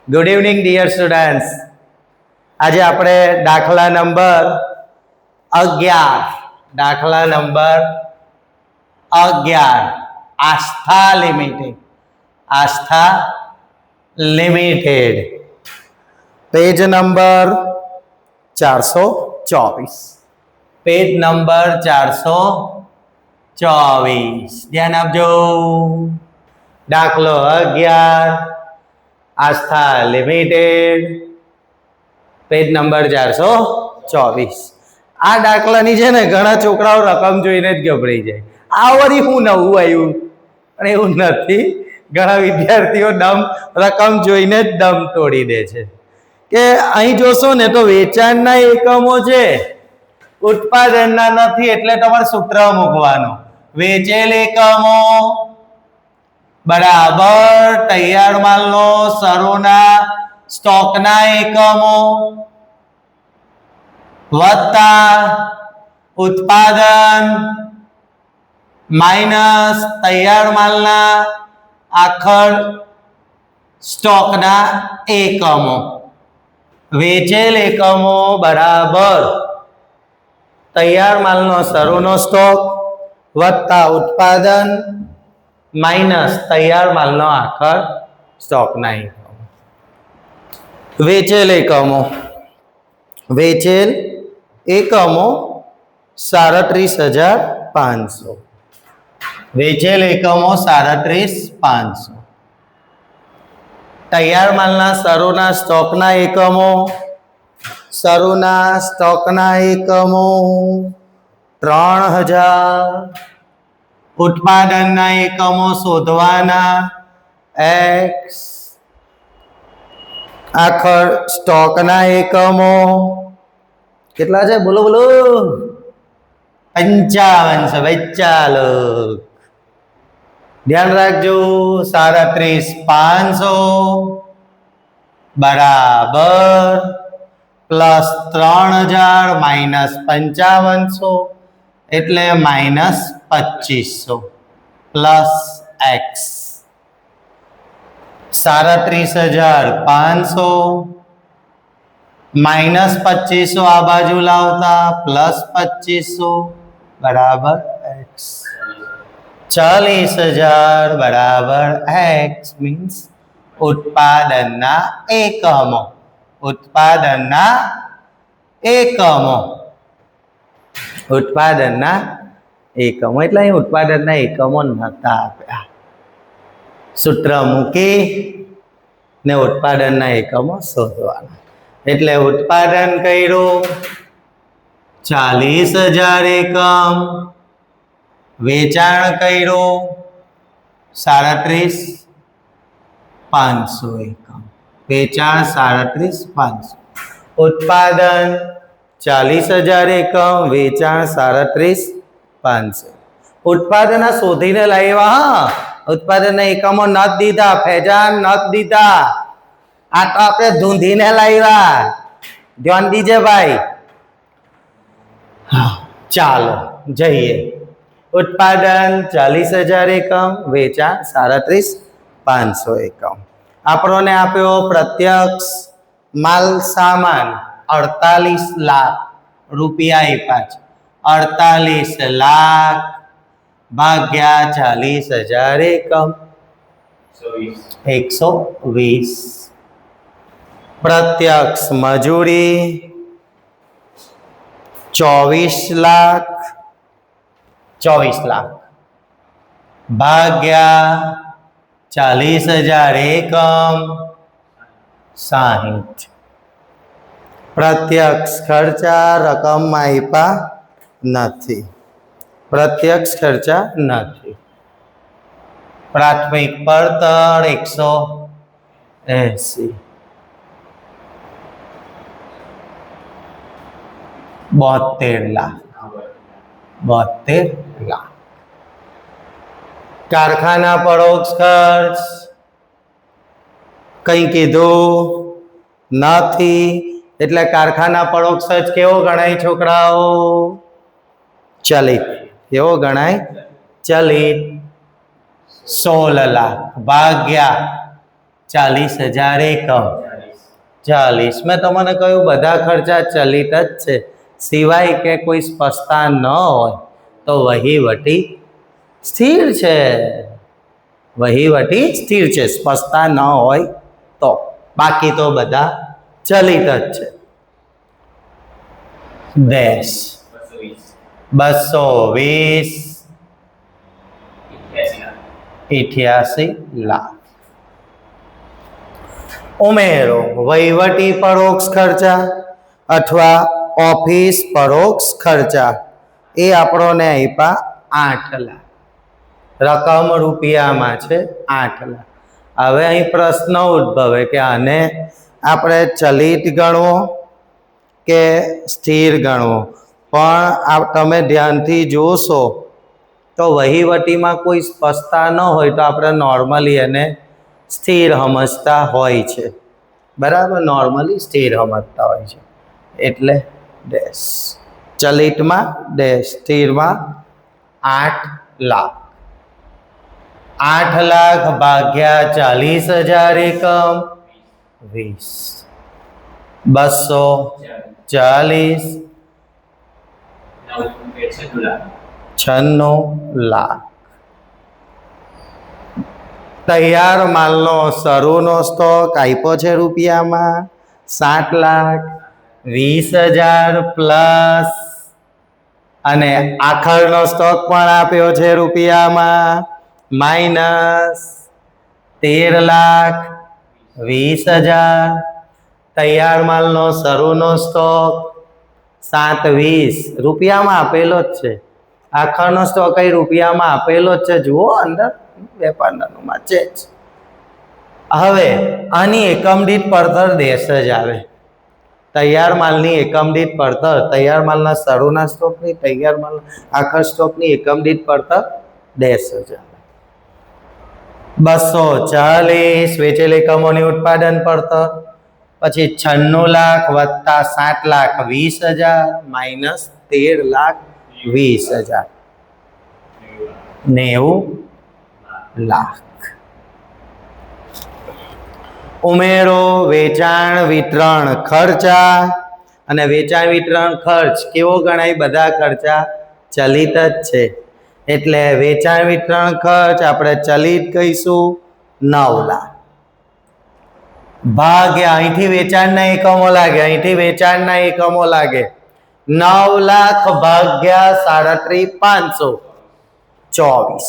Good evening dear students. આજે આપણે દાખલા નંબર 11 આસ્થા લિમિટેડ પેજ નંબર 424 ધ્યાન આપજો. દાખલો 11 આસ્થા લિમિટેડ પેજ નંબર 424. આ દાખલાની છે ને ઘણા છોકરાઓ રકમ જોઈને જ ગભરાઈ જાય. આ વળી હું નવું આવ્યું, પણ એવું નથી. ઘણા વિદ્યાર્થીઓ રકમ જોઈને જ દમ તોડી દે છે. કે અહીં જોશો ને તો વેચાણના એકમો છે, ઉત્પાદનના નથી. એટલે તમારે સૂત્ર મૂકવાનું, વેચેલ એકમો બરાબર તૈયાર માલનો સરોના સ્ટોકના એકમો વત્તા ઉત્પાદન માઇનસ તૈયાર માલના આખર સ્ટોકના એકમો. વેચેલ એકમો બરાબર તૈયાર માલનો સરોનો સ્ટોક વત્તા ઉત્પાદન માઇનસ તૈયાર માલનો આખર સ્ટોકના એકમો. વેચેલ એકમો 37,500. વેચેલ એકમો 37,500. તૈયાર માલના સરોના સ્ટોકના એકમો 3,000. ઉત્પાદનના એકમો શોધવાના x. આખર સ્ટોકના એકમો કેટલા છે? બોલો 55 છે ભાઈ. ચાલો ધ્યાન રાખજો. 37,500 બરાબર પ્લસ 3,000 માઇનસ 5500 એટલે માઇનસ 2500 પ્લસ x. 37,500 માઇનસ 2500 આ બાજુ લાવતા પ્લસ 2500 બરાબર x. 40,000 બરાબર x મીન્સ ઉત્પાદનના એકમો. ઉત્પાદનના એકમો એટલે અહીં ઉત્પાદનના એકમો નતા આપ્યા. સૂત્ર મૂકી ને ઉત્પાદનના એકમો શોધવાના. એટલે ઉત્પાદન કર્યું 40,000 એકમ, વેચાણ કર્યું 37,500 એકમ. વેચાણ 37,500, ઉત્પાદન 40,000 એકમ, વેચાણ 37,500. ઉત્પાદન શોધીને લાવ્યા. ઉત્પાદનના એકમો નથી દીધા, ફેજાન નથી દીધા. આ તો આપણે ધૂંધીને લાવ્યા. ધ્યાન દીજે ભાઈ. ચાલો જઈએ. ઉત્પાદન 40,000 એકમ, વેચાણ 37,500 એકમ. આપણને આપ્યો પ્રત્યક્ષ માલ સામાન 48 લાખ રૂપિયા આપ્યા છે. 48 લાખ ભાગ્યા 40,000 એકમ 120. પ્રત્યક્ષ મજૂરી 24 લાખ ભાગ્યા 40,000 એકમ 60. પ્રત્યક્ષ ખર્ચા રકમમાં આપ્યા નથી. પ્રત્યક્ષ ખર્ચા નથી. પ્રાથમિક પડતર 180. 72 લાખ. કારખાના પરોક્ષ ખર્ચ કઈ કીધું નથી. એટલે કારખાના પરોક્ષ ખર્ચ કેવો ગણાય છોકરાઓ? ચલિત. કેવો ગણાય? ચલિત. 16 લાખ ભાગ્યા 40,000 એકમ 40. મેં તમને કહ્યું બધા ખર્ચા ચલિત જ છે, સિવાય કે કોઈ સ્પષ્ટતા ન હોય તો વહીવટી સ્થિર છે. વહીવટી સ્થિર છે, સ્પષ્ટતા ન હોય તો. બાકી તો બધા ચલિત જ છે. ડેશ 220 88 લાખ. ઉમેરો વહીવટી પરોક્ષ ખર્ચા અથવા ઓફિસ પરોક્ષ ખર્ચા, એ આપણને આપ્યા 8 લાખ. રકમ રૂપિયામાં છે 8 લાખ. હવે અહીં પ્રશ્ન ઉદ્ભવે કે આને આપણે ચલિત ગણવો કે સ્થિર ગણવો, પણ તમે ધ્યાનથી જોશો તો વહીવટીમાં કોઈ સ્પષ્ટતા ન હોય તો આપણે નોર્મલી એને સ્થિર સમજતા હોય છે. બરાબર, નોર્મલી સ્થિર સમજતા હોય છે. એટલે ડેશ ચલિતમાં ડેશ, સ્થિરમાં 8 લાખ. 8 લાખ ભાગ્યા 40,000 એકમ 20. 240 96 લાખ. તૈયાર માલનો શરૂનો સ્ટોક આપ્યો છે રૂપિયામાં 7 લાખ. 20,000 પ્લસ અને આખરનો સ્ટોક પણ આપ્યો છે રૂપિયામાં માઇનસ 13 લાખ 20,000. તૈયાર માલનો શરૂનો સ્ટોક 720 રૂપિયામાં આપેલો જ છે. આખરનો સ્ટોક અહીં રૂપિયામાં આપેલો જ છે. જુઓ અંદર વેપારનામાં છે જ. હવે આની એકમ દીઠ પડતર ડેશ જ આવે. તૈયાર માલની એકમ દીઠ પડતર, તૈયાર માલના શરૂના સ્ટોકની, તૈયાર માલના આખર સ્ટોકની એકમ દીઠ પડતર ડેશ જ આવે. 240 વેચેલ એકમોની ઉત્પાદન પડતર, પછી 96 લાખ વત્તા 7 લાખ 20,000 માઇનસ 13 લાખ 20,000 90 લાખ. ઉમેરો વેચાણ વિતરણ ખર્ચા, અને વેચાણ વિતરણ ખર્ચ કેવો ગણાય? બધા ખર્ચા ચલિત જ છે, એટલે વેચાણ વિતરણ ખર્ચ આપણે ચલિત કહીશું 9 લાખ. ભાગ્યા અહીંથી વેચાણના એકમો લાગે, અહીંથી વેચાણના એકમો લાગે 9 લાખ ભાગ્યા 37,524.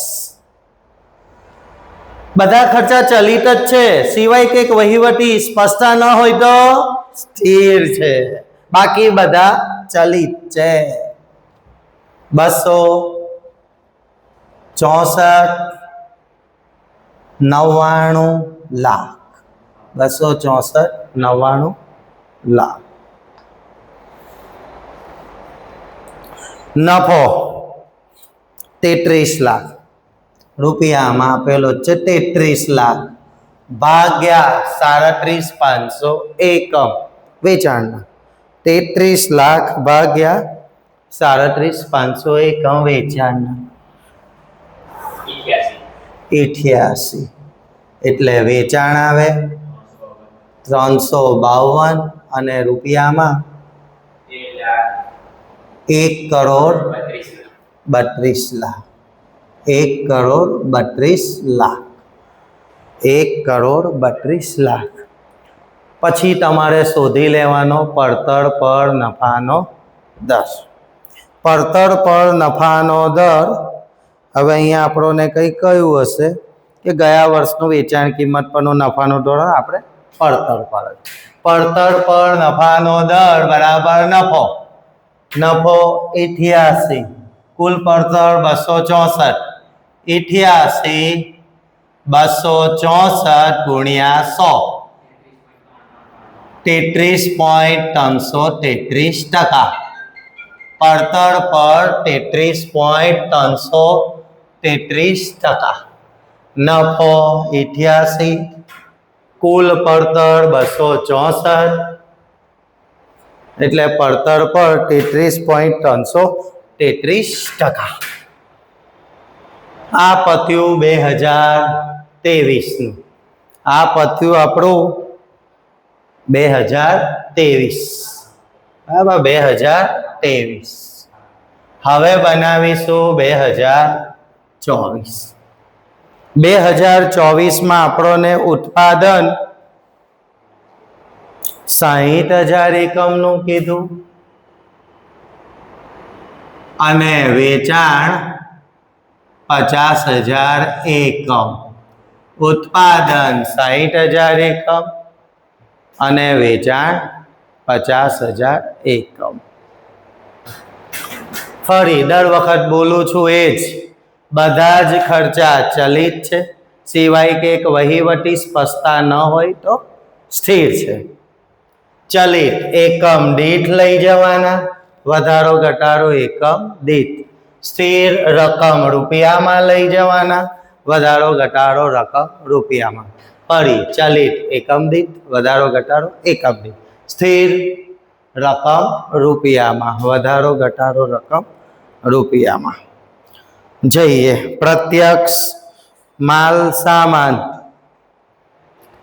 બધા ખર્ચા ચલિત જ છે, સિવાય કે વહીવટી સ્પષ્ટતા ન હોય તો સ્થિર છે. બાકી બધા ચલિત છે. 264 99 લાખ. 264 99 લાખ. નફો 33 લાખ રૂપિયામાં આપેલો છે 33 લાખ ભાગ્યા 37,500 એકમ વેચાણના. 33 લાખ ભાગ્યા 37,500 એકમ વેચાણના 88. એટલે વેચાણ આવે 352 અને રૂપિયામાં 1,32 લાખ. 1,32 લાખ. 1,32 લાખ. પછી તમારે શોધી લેવાનો પડતર પર નફાનો દર. પડતર પર નફાનો દર હવે અહીંયા આપણને કંઈ કહ્યું હશે કે ગયા વર્ષનું વેચાણ કિંમત પરનો નફાનો ધોરણ આપણે પડતર પર. પડતર પર નફાનો દર બરાબર નફો. નફો 88, કુલ પડતર 264. 88 264 ગુણ્યા 100 33.333%. પડતર પર 33.333%. નફો 88, કુલ પડતર 264, એટલે પડતર પર 33.333%. આ પત્યું 2023નું. આ પત્યું આપણું 2023, બરાબર, 2023. હવે બનાવીશું 2024. 2024 આપણને ઉત્પાદન 60,000 એકમનું કીધું અને વેચાણ 50,000 એકમ. ઉત્પાદન 60,000 એકમ અને વેચાણ 50,000 એકમ. ફરી દર વખત બોલું છું એ જ, બધા જ ખર્ચા ચલિત છે, સિવાય કે એક વહીવટી સ્પષ્ટતા ન હોય તો સ્થિર છે. ચલિત એકમ દીઠ લઈ જવાના, વધારો ઘટાડો એકમ દીઠ. સ્થિર રકમ રૂપિયામાં લઈ જવાના, વધારો ઘટાડો રકમ રૂપિયામાં. ફરી ચલિત એકમ દીઠ, વધારો ઘટાડો એકમ દીઠ. સ્થિર રકમ રૂપિયામાં, વધારો ઘટાડો રકમ રૂપિયામાં. જઈએ પ્રત્યક્ષ માલ સામાન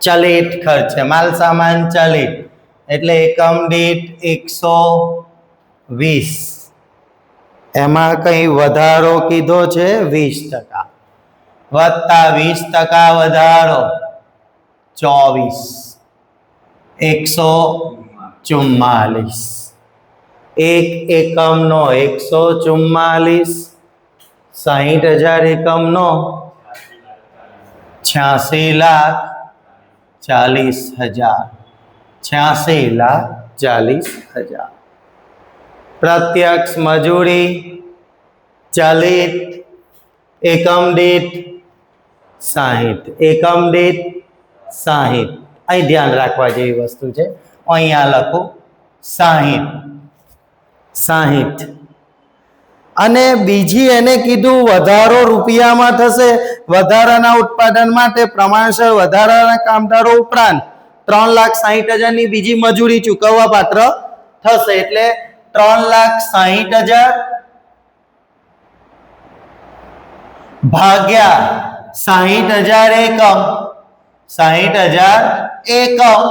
ચલિત ખર્ચ, માલ સામાન ચલિત એટલે એકમ દીઠ 120. એમાં કઈ વધારો કીધો છે 20% વત્તા 20% વધારો 144. એક એકમનો 144, 60,000 એકમનો 86,40,000. 86,40,000. પ્રત્યક્ષ મજૂરી ચલિત એકમ દીઠ 60, એકમ દીઠ 60. અહીં ધ્યાન રાખવા જેવી વસ્તુ છે, અહીંયા લખું 60. અને બીજી એને કીધું વધારો રૂપિયામાં થશે. વધારાના ઉત્પાદન માટે પ્રમાણસર વધારાના કામદારો ઉપરાંત 3,60,000 ની બીજી મજૂરી ચૂકવવા પાત્ર થશે. એટલે 3,60,000 ભાગ્યા 60,000 એકમ. 60,000 એકમ.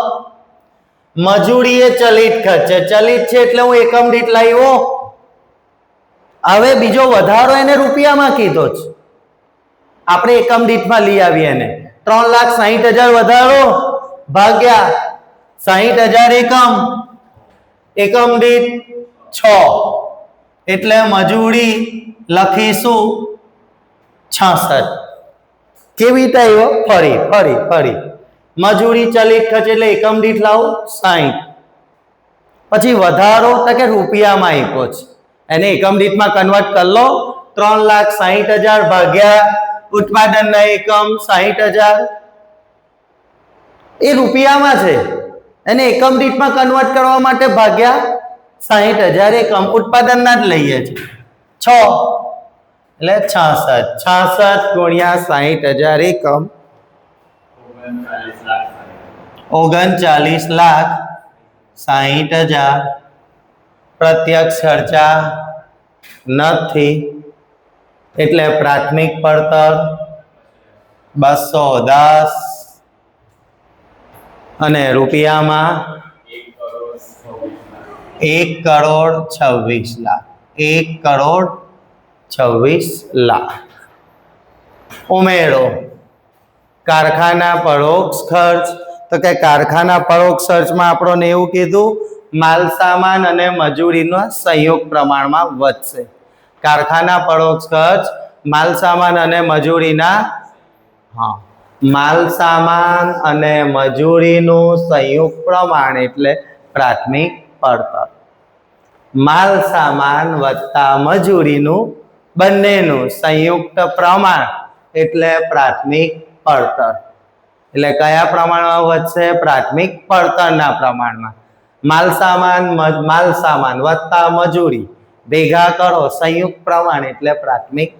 મજૂરી એ ચલિત ખર્ચ છે, ચલિત છે એટલે હું એકમ દીઠ લાવ્યો. હવે બીજો વધારો એને રૂપિયામાં કીધો છે, આપણે એકમ દીઠમાં લઈ આવીએ એને. 3,60,000 વધારો ભાગ્યા 60,000 એકમ, એકમ દીઠ 6 એટલે મજૂરી લખીશું 66. કેવી રીતે આવ્યો? ફરી મજૂરી ચલિત ખર્ચ એટલે એકમ દીઠ લાવું 60. પછી વધારો તો કે રૂપિયામાં આપ્યો છે, એને એકમ દીઠમાં કન્વર્ટ કરી લો. 3,60,000 ભાગ્યા ઉત્પાદનના એકમ 60,000 એ રૂપિયામાં છે, એને એકમ દીઠમાં કન્વર્ટ કરવા માટે ભાગ્યા 60,000 એકમ. ઉત્પાદનના જ લઈએ છીએ 6 એટલે 66 ગુણ્યા 60,000 એકમ 39,60,000. પ્રત્યક્ષ ખર્ચા નથી એટલે પ્રાથમિક પડતર 210 અને રૂપિયામાં 1,26,00,000. 1,26,00,000. ઉમેરો કારખાના પરોક્ષ ખર્ચ. તો કે કારખાના પરોક્ષ ખર્ચમાં આપણને એવું કીધું માલ સામાન અને મજૂરીના સંયુક્ત પ્રમાણમાં વધશે. કારખાના પરોક્ષ ખર્ચ માલ સામાન અને મજૂરીના માલ સામાન અને મજૂરીનું સંયુક્ત પ્રમાણ એટલે પ્રાથમિક પડતર. માલ સામાન વત્તા મજૂરીનું બંનેનું સંયુક્ત પ્રમાણ એટલે પ્રાથમિક પડતર. એટલે કયા પ્રમાણમાં વધશે? પ્રાથમિક પડતરના પ્રમાણમાં. માલ સામાન વત્તા મજૂરી ભેગા કરો સંયુક્ત પ્રમાણ એટલે પ્રાથમિક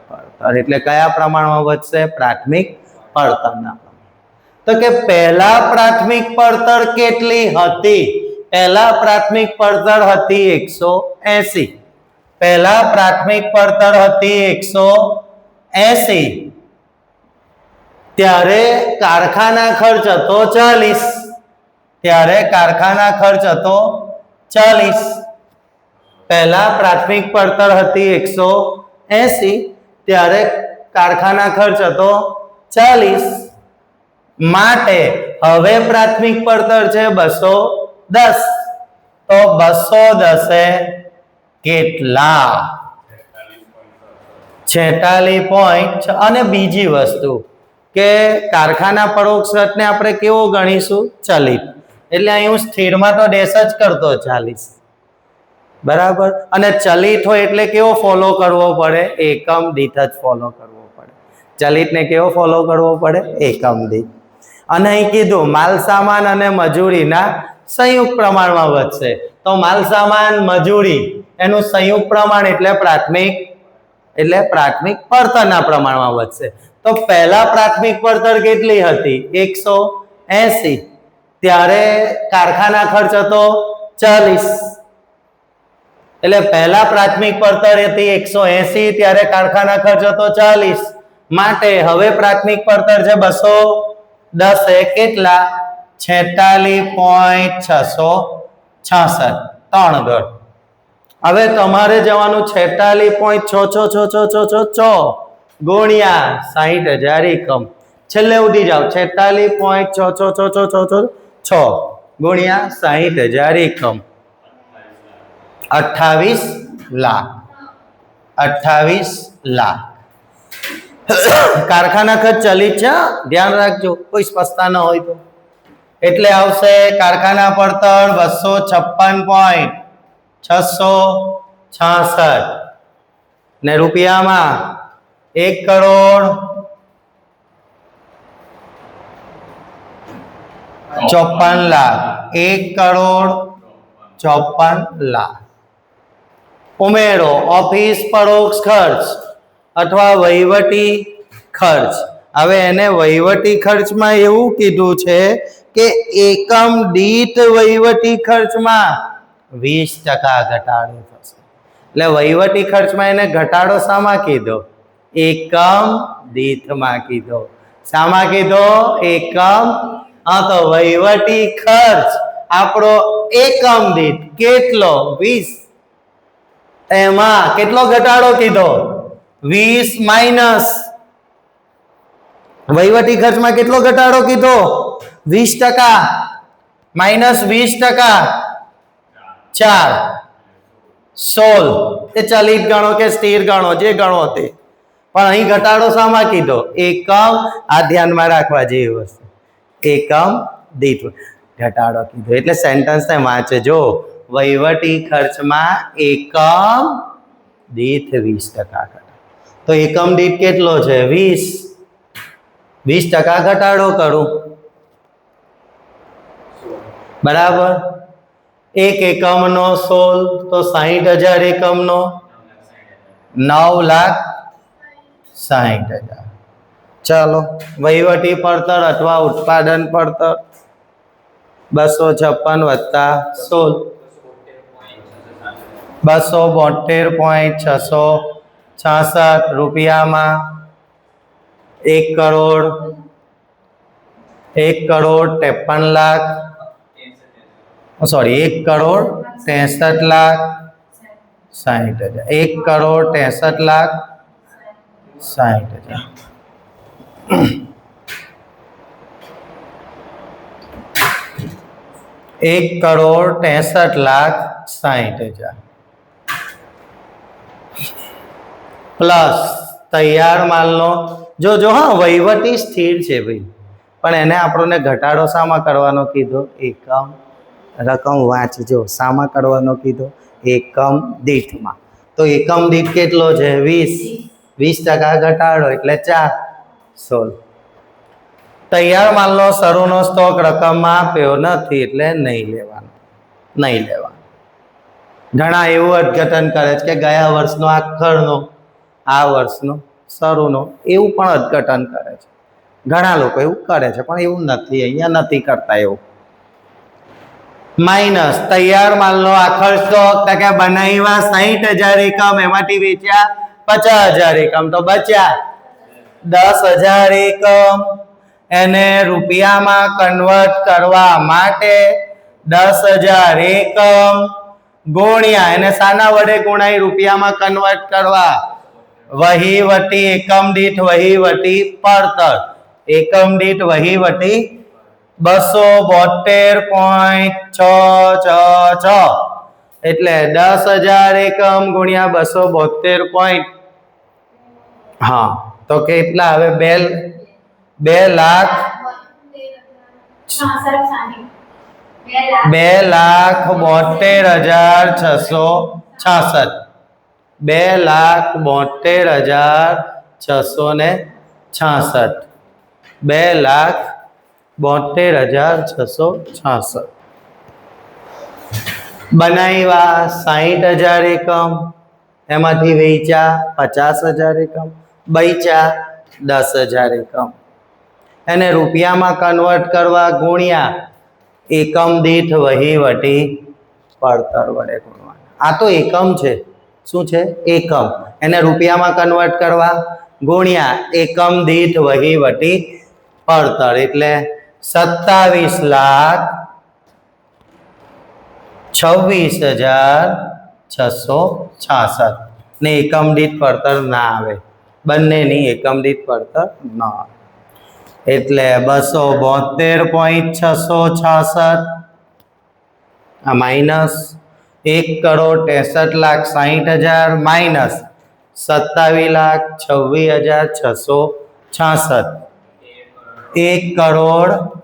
પડતર. એટલે કયા પ્રમાણમાં વધશે? પ્રાથમિક પડતરના પ્રમાણ. તો કે પહેલા પ્રાથમિક પડતર કેટલી હતી? પહેલા પ્રાથમિક પડતર હતી 180. પહેલા પ્રાથમિક પડતર હતી 180. ત્યારે કારખાના ખર્ચ હતો 40. ત્યારે કારખાના ખર્ચ હતો 40. પહેલા પ્રાથમિક પડતર હતી 180, ત્યારે કારખાના ખર્ચ હતો 40. માટે હવે પ્રાથમિક પડતર છે 210. તો 210 કેટલા? 46. અને બીજી વસ્તુ કે કારખાના પરોક્ષ ખર્ચને આપણે કેવો ગણીશું? ચલિત. એટલે અહીં હું સ્થિરમાં તો ડેશ જ કરતો 40. બરાબર. અને ચલિત હોય એટલે કેવો ફોલો કરવો પડે? એકમ દીઠ જ ફોલો કરવો પડે. ચલિતને કેવો ફોલો કરવો પડે? એકમ દીઠ. અને અહીં કીધું માલ સામાન અને મજૂરીના સંયુક્ત પ્રમાણમાં વધશે. તો માલ સામાન મજૂરી એનું સંયુક્ત પ્રમાણ એટલે પ્રાથમિક પડતરના પ્રમાણમાં વધશે. તો પહેલા પ્રાથમિક પડતર કેટલી હતી? 180. ત્યારે કારખાના ખર્ચ હતો 40. એટલે પહેલા પ્રાથમિક પડતર હતી 180, ત્યારે કારખાના ખર્ચ હતો 40. માટે હવે પ્રાથમિક પડતર છે 210. કેટલા? 46.666. 3 ગણ. હવે તમારે જવાનું 46.66666 ગુણ્યા 60,000 એકમ. છેલ્લે ઉડી જાઓ. 46.66666 ગુણ્યા 60,000 એકમ. 28 લાખ. 28 લાખ. કારખાના ખર્ચ ચલિત છે, ધ્યાન રાખજો, કોઈ સ્પષ્ટતા ન હોય તો. એટલે આવશે કારખાના પડતર 256.666 ને રૂપિયામાં 1,54,00,000. 1,54,00,000. ઉમેરો ઓફિસ પરોક્ષ ખર્ચ અથવા વહીવટી ખર્ચ. હવે એને વહીવટી ખર્ચમાં એવું કીધું છે કે એકમ દીઠ વહીવટી ખર્ચમાં 20% ઘટાડો થશે. એટલે વહીવટી ખર્ચમાં એને ઘટાડો શામાં કીધો? એકમ દીઠમાં કીધો. શામાં કીધો? એકમ. હા, તો વહીવટી ખર્ચ આપણો એકમ દીઠ કેટલો? 20. એમાં કેટલો ઘટાડો કીધો? 20 માઇનસ. વહીવટી ખર્ચમાં કેટલો ઘટાડો કીધો? 20% માઇનસ 20%. 4. 16. એ ચલિત ગણો કે સ્થિર ગણો, જે ગણો તે. પણ અહીં ઘટાડો શામાં કીધો? એકમ. આ ધ્યાનમાં રાખવા જેવી વસ્તુ. એકમ દીઠ ઘટાડો કીધો. એટલે સેન્ટેન્સ ને વાંચજો. વહીવટી ખર્ચમાં એકમ દીઠ 20% ઘટાડો. તો એકમ દીઠ કેટલો છે? 20. 20% ઘટાડો કરું. બરાબર. એક એકમનો 16 તો 60,000 એકમનો 9,60,000. ચાલો, વહીવટી પડતર અથવા ઉત્પાદન પડતર 256 વત્તા 16 272.666 રૂપિયામાં 1,53,00,000. સોરી, 1,63,60,000. 1,63,60,000. $1,63,60,000 પ્લસ તૈયાર માલનો જો હા વહીવટી સ્થિર છે ભાઈ, પણ એને આપણને ઘટાડો શામાં કરવાનો કીધો? એકમ. રકમ વાંચજો. શામાં કરવાનો કીધો? એકમ દીઠમાં. તો એકમ દીઠ કેટલો છે? 20% ઘટાડો એટલે 4. તૈયાર માલનો શરૂનો સ્ટોક રકમમાં આપ્યો નથી એટલે નહીં લેવાનો. ઘણા એવું અર્થઘટન કરે છે કે ગયા વર્ષનો આખરનો આ વર્ષનો શરૂનો, એવું પણ અર્થઘટન કરે છે. ઘણા લોકો એવું કરે છે, પણ એવું નથી, અહીંયા નથી કરતા એવું. માઇનસ તૈયાર માલનો આખર સ્ટોક કે બનાવ્યા 60,000 એકમ, એમાંથી વેચ્યા 50,000 એકમ, તો બચ્યા 10,000 એકમ. એને રૂપિયામાં કન્વર્ટ કરવા માટે 10,000 એકમ ગુણ્યા એને શાના વડે ગુણાય રૂપિયામાં કન્વર્ટ કરવા વહીવટી એકમ દીઠ વહીવટી પડતર એકમ દીઠ વહીવટી 272.666 એટલે 10,000 એકમ ગુણ્યા 272. હા તો કેટલા હવે 2,72,666 2,72,666 2,72,666 બનાવ્યા 60,000 એકમ એમાંથી વેચ્યા 50,000 એકમ બચ્યા 10,000 એકમ એને રૂપિયામાં કન્વર્ટ કરવા ગુણ્યા એકમ દીઠ વહીવટી પડતર વડે ગુણવાના આ તો એકમ છે શું છે એકમ એને રૂપિયામાં કન્વર્ટ કરવા ગુણ્યા એકમ દીઠ વહીવટી પડતર એટલે 27,26,666 ને એકમ દીઠ પડતર ના આવે બંનેની એકમ દીઠ પડતર ના આવે એટલે 272.666 આ માઇનસ 1,63,60,000 માઇનસ 27,26,666 1,36,00,000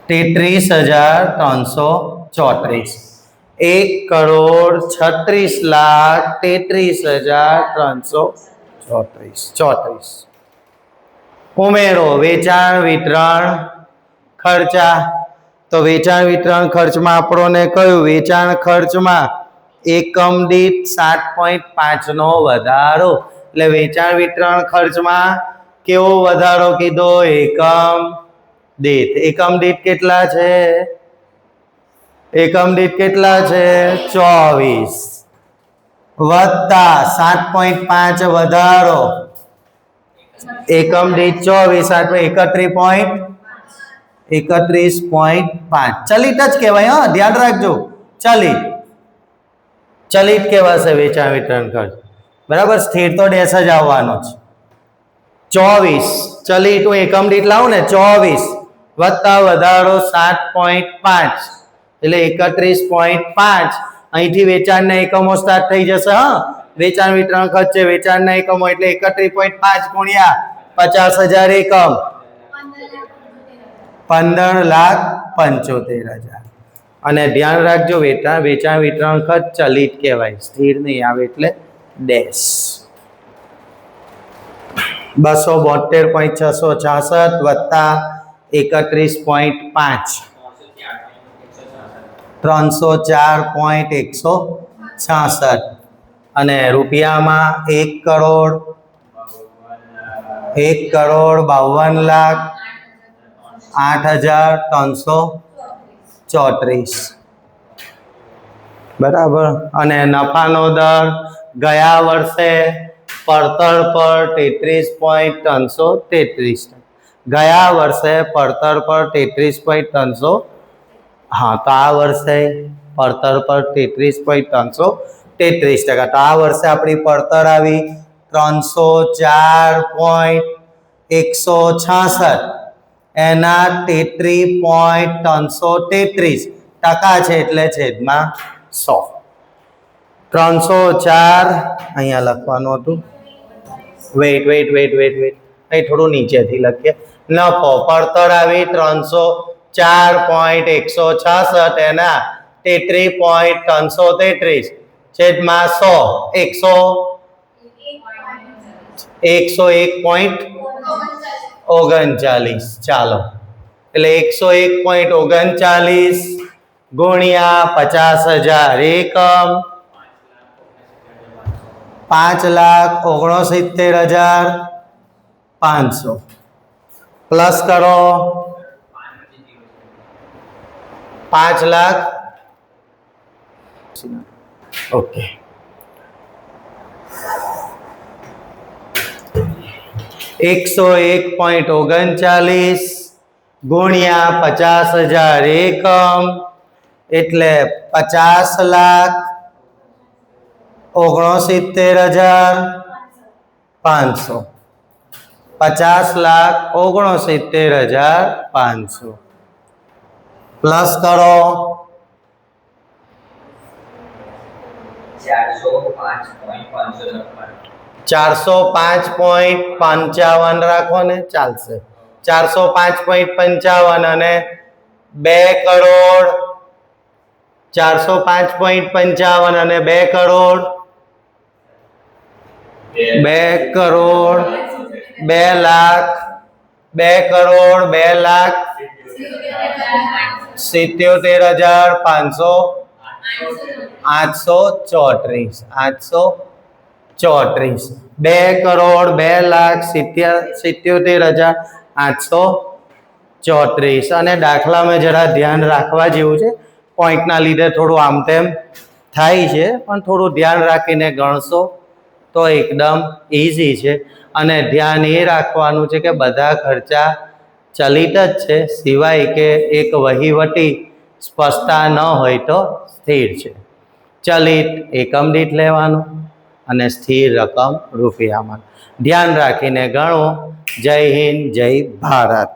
33,334 1,36,33,334 ઉમેરો વેચાણ વિતરણ ખર્ચા તો વેચાણ વિતરણ ખર્ચમાં આપણને કયું વેચાણ ખર્ચમાં એકમ દીઠ 7.5 નો વધારો એટલે વેચાણ વિતરણ ખર્ચમાં કેવો વધારો કીધો એકમ દીઠ કેટલા છે એકમ દીઠ કેટલા છે 24 વત્તા 7.5 વધારો એકમ દીઠ 24 31.5 ચલિત જ કહેવાય હા ધ્યાન રાખજો ચલિત કહેવાશે વેચાણ વિતરણ ખર્ચ બરાબર સ્થિર તો ડેશ જ આવવાનો છે 24 ચલિત હું એકમ દીઠ લાવું ને 24 વત્તા વધારો 7.5 એટલે 31.5 અહીંથી વેચાણના એકમો સ્ટાર્ટ થઈ જશે હા વેચાણ વિતરણ ખર્ચ છે વેચાણના એકમો એટલે 31.5 ગુણ્યા 50,000 એકમ 15,75,000 અને ધ્યાન રાખજો વેચાણ વિતરણ ખર્ચ ચલિત કહેવાય સ્થિર નહીં આવે એટલે ડેશ 272.666 વત્તા 31.5 304.166 અને રૂપિયામાં 1,52,08,334 બરાબર અને નફાનો દર ગયા વર્ષે પડતર પર 33.333 ગયા વર્ષે પડતર પર 33.300 હા તો આ વર્ષે પડતર પર 33.333% તો આ વર્ષે આપણી પડતર આવી 304.166 એના 33.333% છે એટલે છેદમાં 100 304 અહીંયા લખવાનું હતું વેઇટ અહીં થોડું નીચેથી લખીએ નફો પડતર આવી 304.166 એના 33.333 છેદમાં 101.39 ચાલો એટલે 101.39 ગુણ્યા 50,000 એકમ 5,69,500 પ્લસ કરો 5,00,000 ઓકે, 101.39 ગુણ્યા 50,000 એકમ એટલે 50,69,500. 50,69,500 પ્લસ કરો 405.55 રાખો ને ચાલશે. 405.55 અને 2 કરોડ 405.55 અને 2 કરોડ 2 કરોડ 2 લાખ 2 કરોડ 2 લાખ 77,500 834 2 કરોડ 2 લાખ 77,834 અને દાખલામાં જરા ધ્યાન રાખવા જેવું છે. પોઈન્ટના લીધે થોડું આમ તેમ થાય છે, પણ થોડું ધ્યાન રાખીને ગણશો તો એકદમ ઇઝી છે. અને ધ્યાન એ રાખવાનું છે કે બધા ખર્ચા ચલિત જ છે, સિવાય કે એક વહીવટી સ્પષ્ટતા ન હોય તો સ્થિર છે. ચલિત એકમ દીઠ લેવાનું અને સ્થિર રકમ રૂપિયામાં. ધ્યાન રાખીને ગણો. જય હિન્દ, જય ભારત.